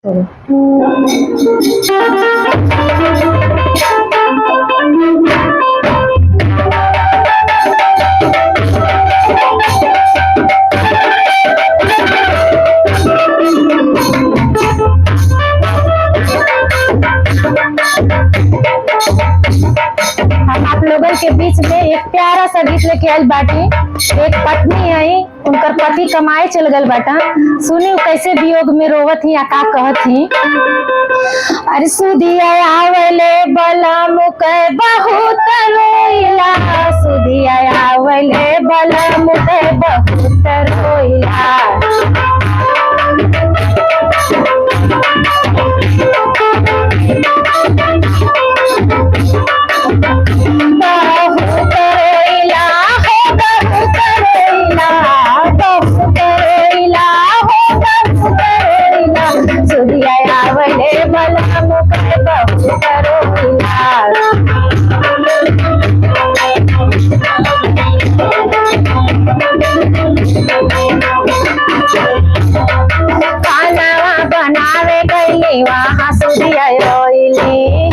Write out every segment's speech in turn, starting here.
हम आप लोगन के बीच में एक प्यारा सा गीत लेके आयल बाटे। एक पत्नी आई, उनकर पति कमाए चल गल बाटा। सुनी कैसे वियोग में रोवत ही, का कहत ही। अरे सुधिया आवले बलम के बहुत रोइला, सुधिया आवले बलम के बहुत रोइला। खाना बनावे गईली वहाँ सुधिया रोइली।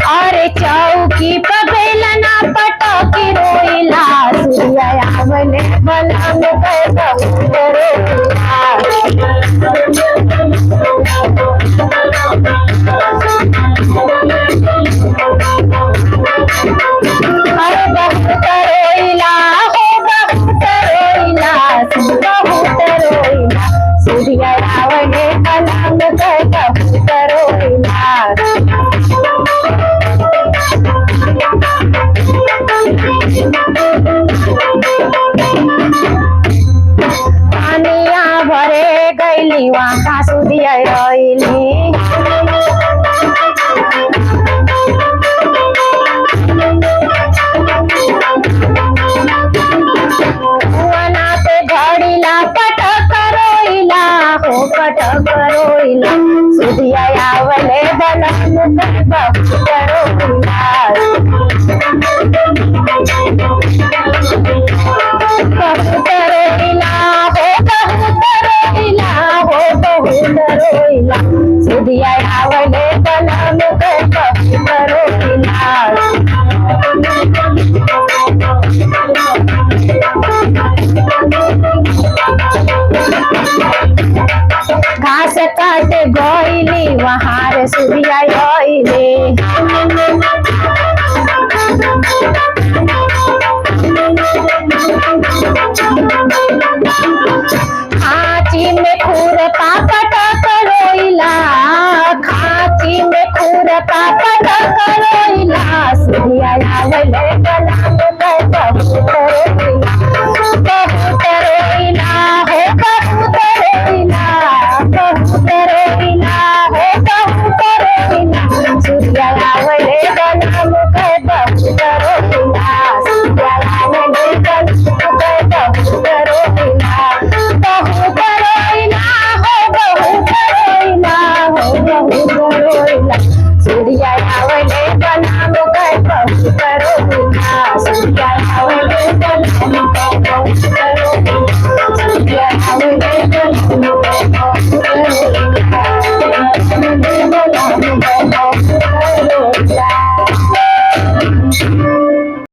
अरे चौकी पर बेलना पटकी रोइला, सुधिया आवले बलम के बहुत रोइला। अरे बहुत रोइला हो, बहुत रोइला, बहुत रोइला, सुधिया आवले बलम के बहुत रोइला। पानिया भरे गईली वहाँ सुधिया रोइली। वना पे घड़ीला पटक रोइला हो, पटक रोइला, सुधिया आवले बलम के बहुत रोइला। बहुत रोइला हो, बहुत रोइला हो, बहुत रोइला, सुधिया आवले बलम के बहुत रोइला। घास काट गईली वहाँ रे सुधिया आइले। खांची में खुरपा पटक रोइला, खांची में खुरपा पटक रोइला, सुधिया आवले बलम के बहुत रोइला। बहुत रोइला हो, बहुत रोइला, बहुत रोइला हो, बहुत रोइला, सुधिया आवले बलम के बहुत रोइला। सुधिया आवले बलम के बहुत रोइला। बहुत रोइला हो, बहुत रोइला हो, बहुत रोइला, सुधिया आवले बलम के बहुत रोइला। सुधिया आवले बलम